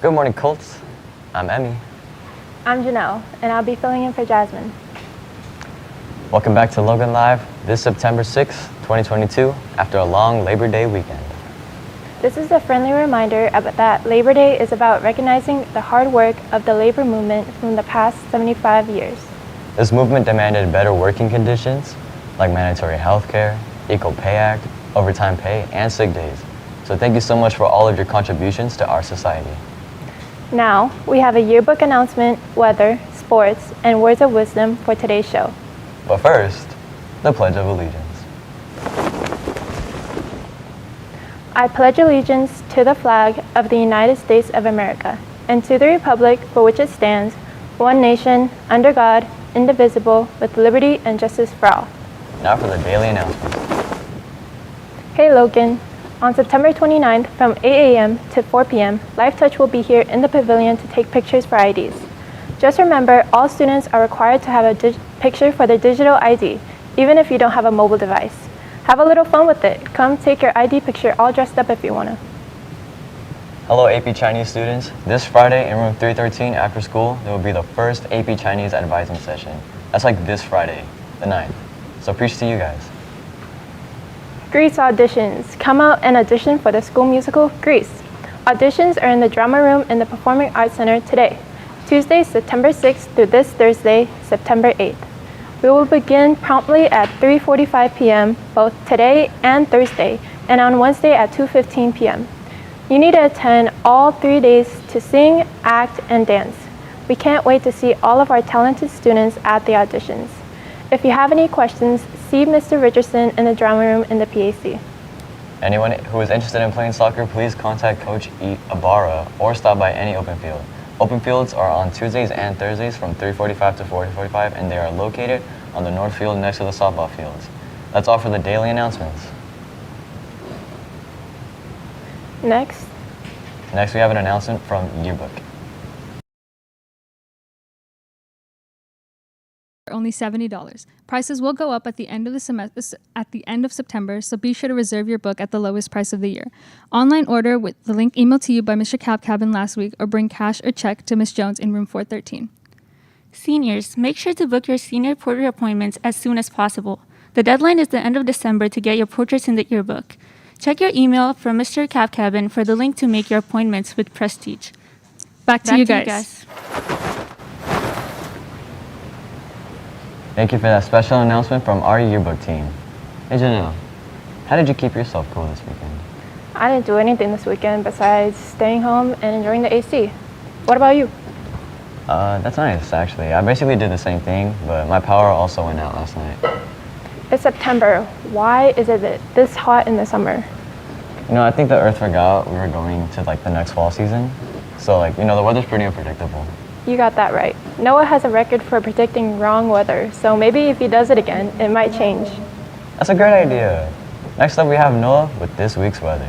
Good morning, Colts. I'm Emmy. I'm Janelle, and I'll be filling in for Jasmine. Welcome back to Logan Live this September 6th, 2022, after a long Labor Day weekend. This is a friendly reminder that Labor Day is about recognizing the hard work of the labor movement from the past 75 years. This movement demanded better working conditions, like mandatory health care, Equal Pay Act, overtime pay, and sick days. So thank you so much for all of your contributions to our society. Now, we have a yearbook announcement, weather, sports, and words of wisdom for today's show. But first, the Pledge of Allegiance. I pledge allegiance to the flag of the United States of America and to the republic for which it stands, one nation, under God, indivisible, with liberty and justice for all. Now for the daily announcements. Hey Logan, on September 29th from 8 a.m. to 4 p.m., Life Touch will be here in the pavilion to take pictures for IDs. Just remember, all students are required to have a picture for their digital ID, even if you don't have a mobile device. Have a little fun with it. Come take your ID picture all dressed up if you want to. Hello AP Chinese students. This Friday in room 313 after school, there will be the first AP Chinese advising session. That's like this Friday, the 9th. So preach to you guys. Grease auditions. Come out and audition for the school musical, Grease. Auditions are in the drama room in the Performing Arts Center today, Tuesday, September 6th through this Thursday, September 8th. We will begin promptly at 3:45 p.m. both today and Thursday, and on Wednesday at 2:15 p.m. You need to attend all 3 days to sing, act, and dance. We can't wait to see all of our talented students at the auditions. If you have any questions, see Mr. Richardson in the drama room in the PAC. Anyone who is interested in playing soccer, please contact Coach Ibarra or stop by any open field. Open fields are on Tuesdays and Thursdays from 3:45 to 4:45, and they are located on the north field next to the softball fields. That's all for the daily announcements. Next, we have an announcement from Yearbook. Only $70. Prices will go up at the end of September, so be sure to reserve your book at the lowest price of the year. Online order with the link emailed to you by Mr. Cabin last week, or bring cash or check to Ms. Jones in room 413. Seniors, make sure to book your senior portrait appointments as soon as possible. The deadline is the end of December to get your portraits in the yearbook. Check your email from Mr. Cabin for the link to make your appointments with Prestige. Back to you guys. Thank you for that special announcement from our yearbook team. Hey Janelle, how did you keep yourself cool this weekend? I didn't do anything this weekend besides staying home and enjoying the AC. What about you? That's nice, actually. I basically did the same thing, but my power also went out last night. It's September. Why is it this hot in the summer? You know, I think the Earth forgot we were going to like the next fall season. So the weather's pretty unpredictable. You got that right. Noah has a record for predicting wrong weather, so maybe if he does it again, it might change. That's a great idea. Next up, we have Noah with this week's weather.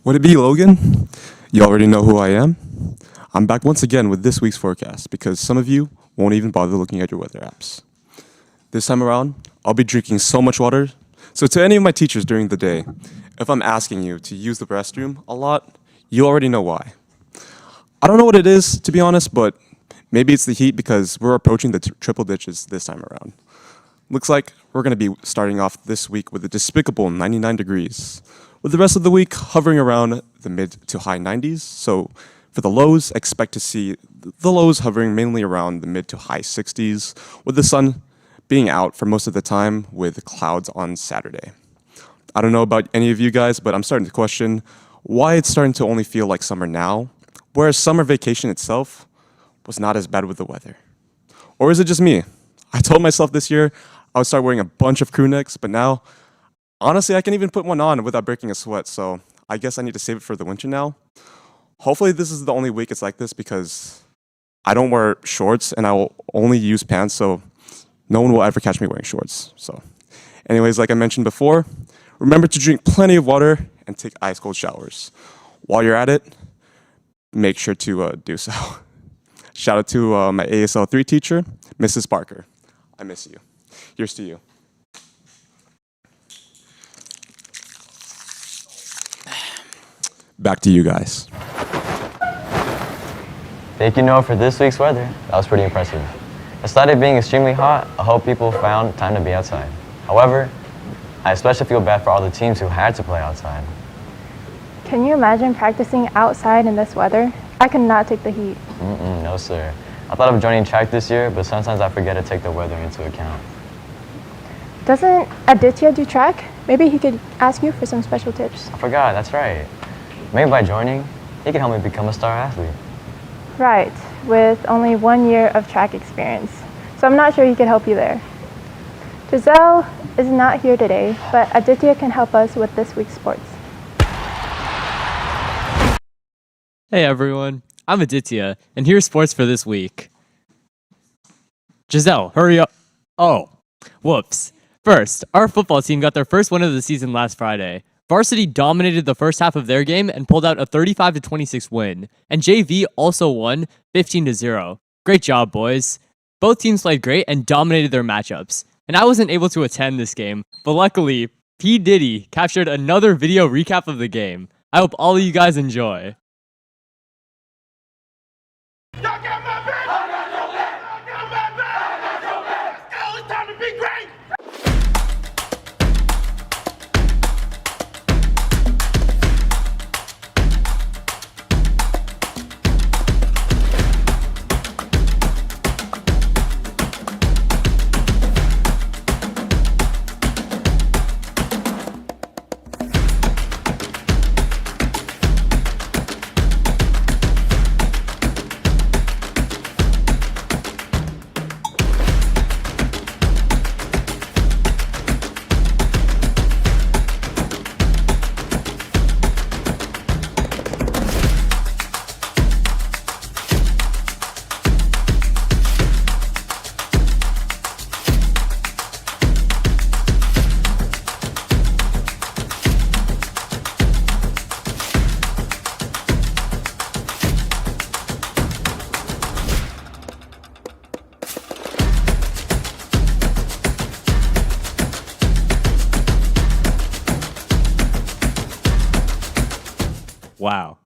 Would it be Logan? You already know who I am. I'm back once again with this week's forecast because some of you won't even bother looking at your weather apps. This time around, I'll be drinking so much water. So to any of my teachers during the day, if I'm asking you to use the restroom a lot, you already know why. I don't know what it is, to be honest, but maybe it's the heat because we're approaching the triple digits this time around. Looks like we're going to be starting off this week with a despicable 99 degrees, with the rest of the week hovering around the mid to high 90s. So for the lows, expect to see the lows hovering mainly around the mid to high 60s, with the sun being out for most of the time with clouds on Saturday. I don't know about any of you guys, but I'm starting to question why it's starting to only feel like summer now, whereas summer vacation itself was not as bad with the weather. Or is it just me? I told myself this year I would start wearing a bunch of crew necks, but now, honestly, I can't even put one on without breaking a sweat, so I guess I need to save it for the winter now. Hopefully this is the only week it's like this because I don't wear shorts and I will only use pants, so no one will ever catch me wearing shorts. So anyways, like I mentioned before, remember to drink plenty of water and take ice cold showers. While you're at it, make sure to do so. Shout out to my ASL 3 teacher, Mrs. Parker. I miss you. Here's to you. back to you guys. Thank you, Noah, for this week's weather. That was pretty impressive. Despite it being extremely hot, I hope people found time to be outside. However, I especially feel bad for all the teams who had to play outside. Can you imagine practicing outside in this weather? I could not take the heat. No, sir. I thought of joining track this year, but sometimes I forget to take the weather into account. Doesn't Aditya do track? Maybe he could ask you for some special tips. I forgot, that's right. Maybe by joining, he can help me become a star athlete. Right, with only 1 year of track experience. So I'm not sure he could help you there. Giselle is not here today, but Aditya can help us with this week's sports. Hey everyone, I'm Aditya, and here's sports for this week. Giselle, hurry up. Oh, whoops. First, our football team got their first win of the season last Friday. Varsity dominated the first half of their game and pulled out a 35-26 win, and JV also won 15-0. Great job, boys. Both teams played great and dominated their matchups, and I wasn't able to attend this game, but luckily, P. Diddy captured another video recap of the game. I hope all of you guys enjoy. Y'all got my back! I got your back! I got my back! I got your back! Let's go! It's time to be great! Wow.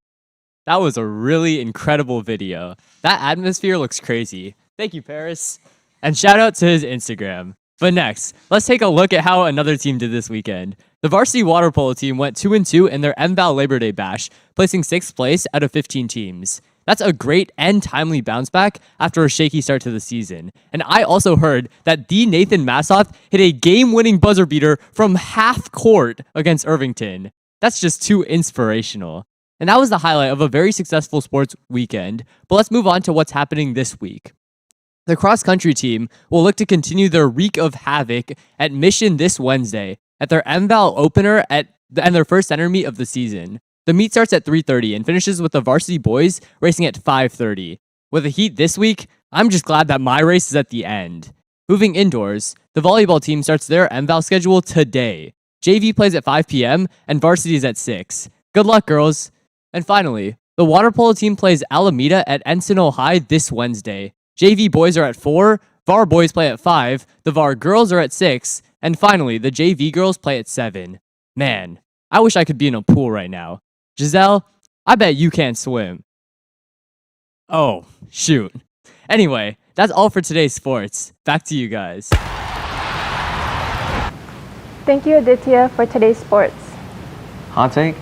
That was a really incredible video. That atmosphere looks crazy. Thank you, Paris. And shout out to his Instagram. But next, let's take a look at how another team did this weekend. The varsity water polo team went 2-2 in their MVAL Labor Day bash, placing 6th place out of 15 teams. That's a great and timely bounce back after a shaky start to the season. And I also heard that the Nathan Massoth hit a game-winning buzzer beater from half court against Irvington. That's just too inspirational. And that was the highlight of a very successful sports weekend. But let's move on to what's happening this week. The cross-country team will look to continue their wreak of havoc at Mission this Wednesday at their MVAL opener and their first center meet of the season. The meet starts at 3:30 and finishes with the varsity boys racing at 5:30. With the heat this week, I'm just glad that my race is at the end. Moving indoors, the volleyball team starts their MVAL schedule today. JV plays at 5 p.m. and varsity is at 6. Good luck, girls. And finally, the water polo team plays Alameda at Encino High this Wednesday. JV boys are at 4, VAR boys play at 5, the VAR girls are at 6, and finally, the JV girls play at 7. Man, I wish I could be in a pool right now. Giselle, I bet you can't swim. Oh, shoot. Anyway, that's all for today's sports. Back to you guys. Thank you, Aditya, for today's sports. Hot take?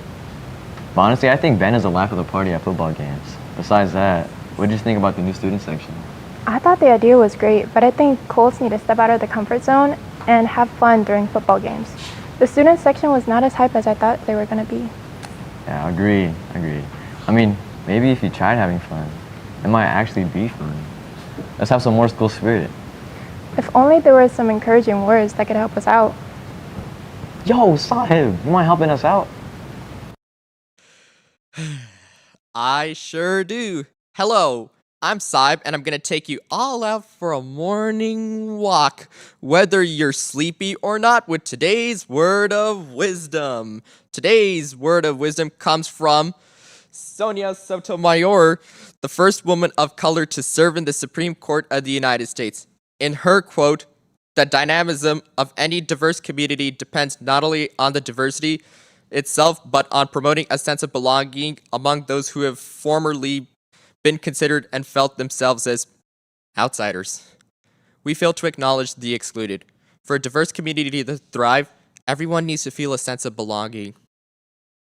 But honestly, I think Ben is the laugh of the party at football games. Besides that, what did you think about the new student section? I thought the idea was great, but I think Colts need to step out of the comfort zone and have fun during football games. The student section was not as hype as I thought they were going to be. Yeah, agreed. I mean, maybe if you tried having fun, it might actually be fun. Let's have some more school spirit. If only there were some encouraging words that could help us out. Yo, Sahib, you mind helping us out? I sure do. Hello, I'm Saib, and I'm gonna take you all out for a morning walk, whether you're sleepy or not, with today's word of wisdom. Today's word of wisdom comes from Sonia Sotomayor, the first woman of color to serve in the Supreme Court of the United States. In her quote, "The dynamism of any diverse community depends not only on the diversity itself, but on promoting a sense of belonging among those who have formerly been considered and felt themselves as outsiders. We fail to acknowledge the excluded. For a diverse community to thrive, everyone needs to feel a sense of belonging.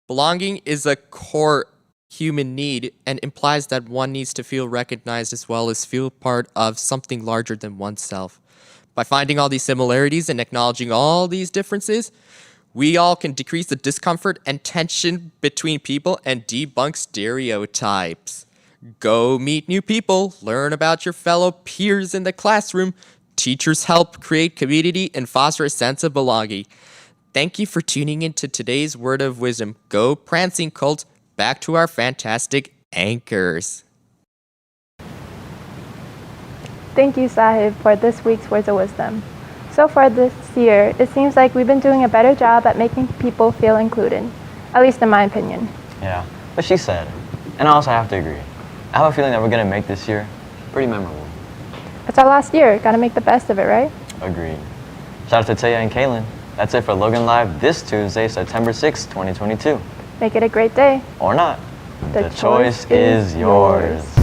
Belonging is a core human need and implies that one needs to feel recognized as well as feel part of something larger than oneself. By finding all these similarities and acknowledging all these differences, we all can decrease the discomfort and tension between people and debunk stereotypes. Go meet new people, learn about your fellow peers in the classroom. Teachers help create community and foster a sense of belonging. Thank you for tuning into today's Word of Wisdom. Go Prancing Cult. Back to our fantastic anchors. Thank you, Sahib, for this week's Words of Wisdom. So far this year, it seems like we've been doing a better job at making people feel included, at least in my opinion. Yeah, but she said, and I also have to agree. I have a feeling that we're going to make this year pretty memorable. It's our last year, gotta make the best of it, right? Agreed. Shout out to Taya and Kaylin. That's it for Logan Live this Tuesday, September 6, 2022. Make it a great day. Or not. The choice is yours.